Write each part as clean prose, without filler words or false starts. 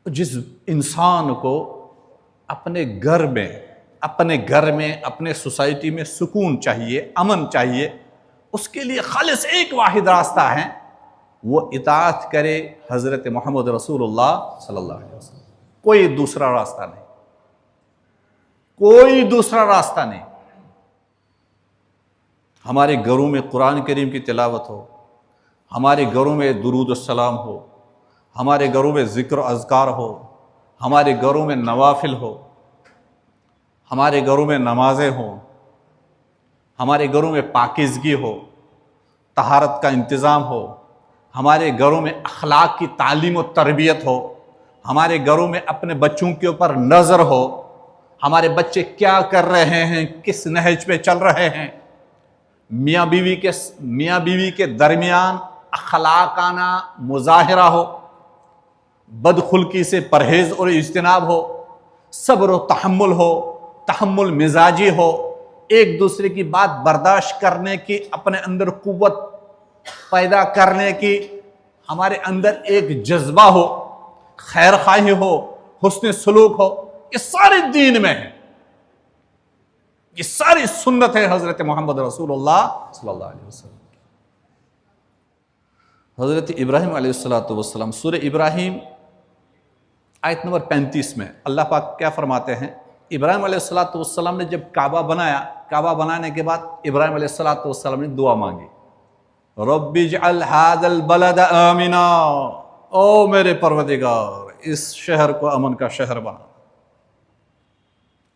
جس انسان کو اپنے گھر میں اپنے سوسائٹی میں سکون چاہیے، امن چاہیے، اس کے لیے خالص ایک واحد راستہ ہے، وہ اطاعت کرے حضرت محمد رسول اللہ صلی اللہ علیہ وسلم۔ کوئی دوسرا راستہ نہیں، کوئی دوسرا راستہ نہیں۔ ہمارے گھروں میں قرآن کریم کی تلاوت ہو، ہمارے گھروں میں درود السلام ہو، ہمارے گھروں میں ذکر و اذکار ہو، ہمارے گھروں میں نوافل ہو، ہمارے گھروں میں نمازیں ہوں، ہمارے گھروں میں پاکیزگی ہو، طہارت کا انتظام ہو، ہمارے گھروں میں اخلاق کی تعلیم و تربیت ہو، ہمارے گھروں میں اپنے بچوں کے اوپر نظر ہو، ہمارے بچے کیا کر رہے ہیں، کس نہج پہ چل رہے ہیں، میاں بیوی کے درمیان اخلاقانہ مظاہرہ ہو، بدخلقی سے پرہیز اور اجتناب ہو، صبر و تحمل ہو، تحمل مزاجی ہو، ایک دوسرے کی بات برداشت کرنے کی، اپنے اندر قوت پیدا کرنے کی ہمارے اندر ایک جذبہ ہو، خیر خواہی ہو، حسن سلوک ہو، یہ سارے دین میں ہے، یہ ساری سنت ہے حضرت محمد رسول اللہ صلی اللہ علیہ وسلم۔ حضرت ابراہیم علیہ السلام سورہ ابراہیم آیت نمبر 35 میں اللہ پاک کیا فرماتے ہیں؟ ابراہیم علیہ السلام نے جب کعبہ بنایا، کعبہ بنانے کے بعد ابراہیم علیہ السلام نے دعا مانگی، رب اجعل ھذا البلد آمنا، او میرے پروردگار اس شہر کو امن کا شہر بنا،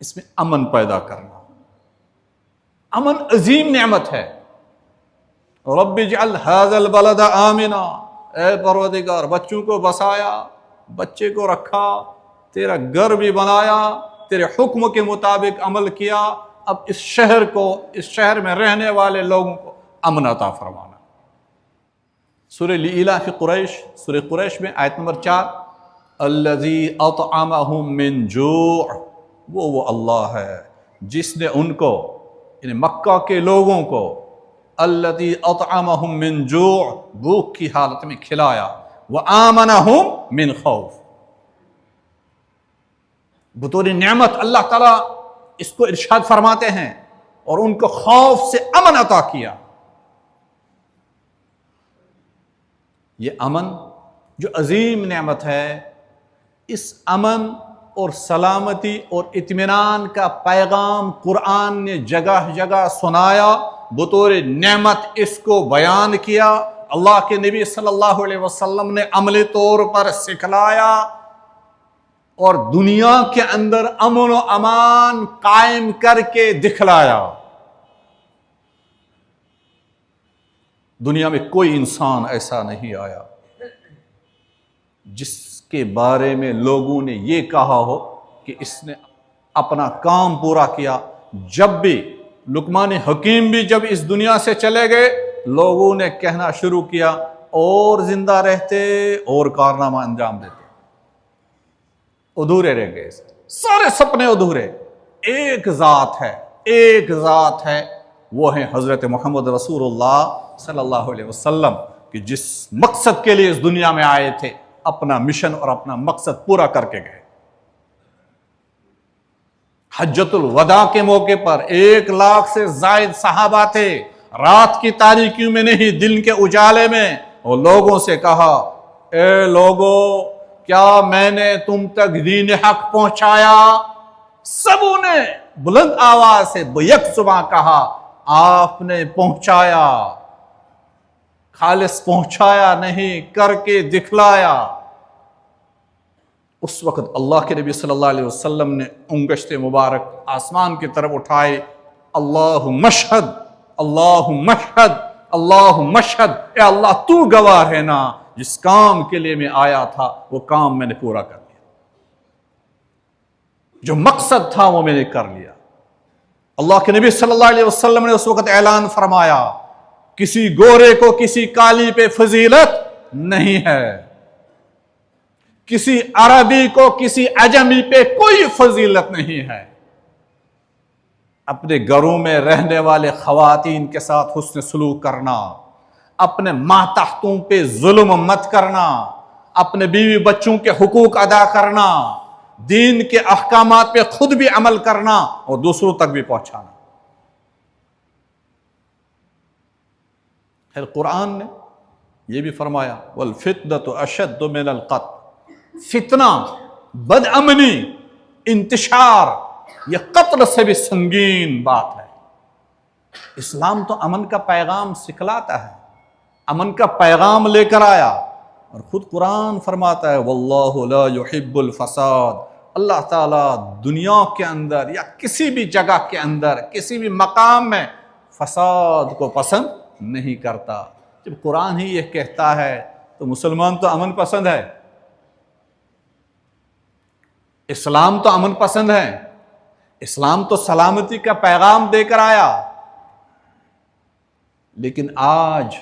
اس میں امن پیدا کرنا۔ امن عظیم نعمت ہے۔ رب اجعل ھذا البلد آمنا، اے پروردگار بچوں کو بسایا، بچے کو رکھا، تیرا گھر بھی بنایا، تیرے حکم کے مطابق عمل کیا، اب اس شہر میں رہنے والے لوگوں کو امن عطا فرمانا۔ سورہ لإلاف قریش، سورہ قریش میں آیت نمبر 4، الذی اطعمہم من جوع، وہ اللہ ہے جس نے ان کو، یعنی مکہ کے لوگوں کو، الذی اطعمہم من جوع، بھوک کی حالت میں کھلایا، وآمنہم من خوف، بطور نعمت اللہ تعالیٰ اس کو ارشاد فرماتے ہیں، اور ان کو خوف سے امن عطا کیا۔ یہ امن جو عظیم نعمت ہے، اس امن اور سلامتی اور اطمینان کا پیغام قرآن نے جگہ جگہ سنایا، بطور نعمت اس کو بیان کیا، اللہ کے نبی صلی اللہ علیہ وسلم نے عملی طور پر سکھلایا، اور دنیا کے اندر امن و امان قائم کر کے دکھلایا۔ دنیا میں کوئی انسان ایسا نہیں آیا جس کے بارے میں لوگوں نے یہ کہا ہو کہ اس نے اپنا کام پورا کیا۔ جب بھی لقمان حکیم بھی جب اس دنیا سے چلے گئے، لوگوں نے کہنا شروع کیا، اور زندہ رہتے اور کارنامہ انجام دیتے، ادھورے رہ گئے، سارے سپنے ادھورے۔ ایک ذات ہے، وہ ہے حضرت محمد رسول اللہ صلی اللہ علیہ وسلم، کہ جس مقصد کے لیے اس دنیا میں آئے تھے، اپنا مشن اور اپنا مقصد پورا کر کے گئے۔ حجۃ الوداع کے موقع پر 1,00,000 سے زائد صحابہ تھے، رات کی تاریکیوں میں نہیں، دن کے اجالے میں، اور لوگوں سے کہا، اے لوگو، کیا میں نے تم تک دین حق پہنچایا؟ سبوں نے بلند آواز سے بیک زباں کہا، آپ نے پہنچایا، خالص پہنچایا نہیں، کر کے دکھلایا۔ اس وقت اللہ کے نبی صلی اللہ علیہ وسلم نے انگشت مبارک آسمان کی طرف اٹھائے، اللہم اشہد، اللہم اشہد، اللہم اشہد، اے اللہ تو گواہ ہے نا، جس کام کے لیے میں آیا تھا وہ کام میں نے پورا کر لیا، جو مقصد تھا وہ میں نے کر لیا۔ اللہ کے نبی صلی اللہ علیہ وسلم نے اس وقت اعلان فرمایا، کسی گورے کو کسی کالی پہ فضیلت نہیں ہے، کسی عربی کو کسی عجمی پہ کوئی فضیلت نہیں ہے۔ اپنے گھروں میں رہنے والے خواتین کے ساتھ حسن سلوک کرنا، اپنے ماتحتوں پہ ظلم مت کرنا، اپنے بیوی بچوں کے حقوق ادا کرنا، دین کے احکامات پہ خود بھی عمل کرنا اور دوسروں تک بھی پہنچانا۔ پھر قرآن نے یہ بھی فرمایا وَالْفِتْنَةُ أَشَدُّ مِنَ الْقَتْلِ، فتنہ، بد امنی، انتشار، یہ قتل سے بھی سنگین بات ہے۔ اسلام تو امن کا پیغام سکھلاتا ہے، امن کا پیغام لے کر آیا، اور خود قرآن فرماتا ہے وَاللَّهُ لَا يُحِبُّ الْفَسَادِ، اللہ تعالیٰ دنیا کے اندر یا کسی بھی جگہ کے اندر کسی بھی مقام میں فساد کو پسند نہیں کرتا۔ جب قرآن ہی یہ کہتا ہے تو مسلمان تو امن پسند ہے، اسلام تو امن پسند ہے، اسلام تو سلامتی کا پیغام دے کر آیا۔ لیکن آج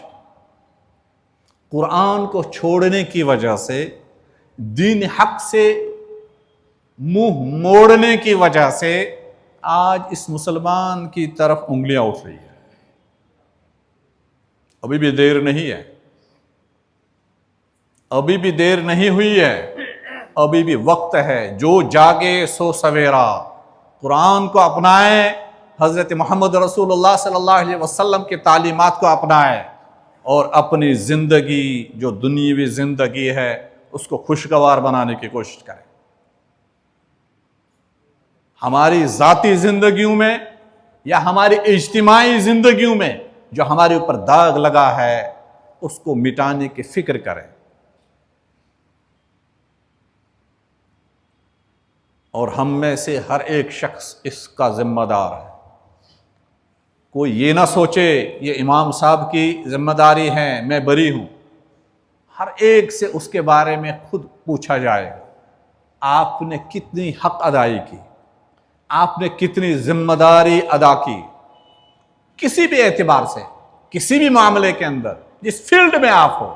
قرآن کو چھوڑنے کی وجہ سے، دین حق سے منہ موڑنے کی وجہ سے آج اس مسلمان کی طرف انگلیاں اٹھ رہی ہیں۔ ابھی بھی دیر نہیں ہے، ابھی بھی دیر نہیں ہوئی ہے، ابھی بھی وقت ہے۔ جو جاگے سو سویرا، قرآن کو اپنائیں، حضرت محمد رسول اللہ صلی اللہ علیہ وسلم کی تعلیمات کو اپنائیں، اور اپنی زندگی جو دنیاوی زندگی ہے اس کو خوشگوار بنانے کی کوشش کریں۔ ہماری ذاتی زندگیوں میں یا ہماری اجتماعی زندگیوں میں جو ہمارے اوپر داغ لگا ہے اس کو مٹانے کی فکر کریں، اور ہم میں سے ہر ایک شخص اس کا ذمہ دار ہے۔ کوئی یہ نہ سوچے یہ امام صاحب کی ذمہ داری ہے میں بری ہوں، ہر ایک سے اس کے بارے میں خود پوچھا جائے گا آپ نے کتنی حق ادائی کی، آپ نے کتنی ذمہ داری ادا کی، کسی بھی اعتبار سے، کسی بھی معاملے کے اندر، جس فیلڈ میں آپ ہو۔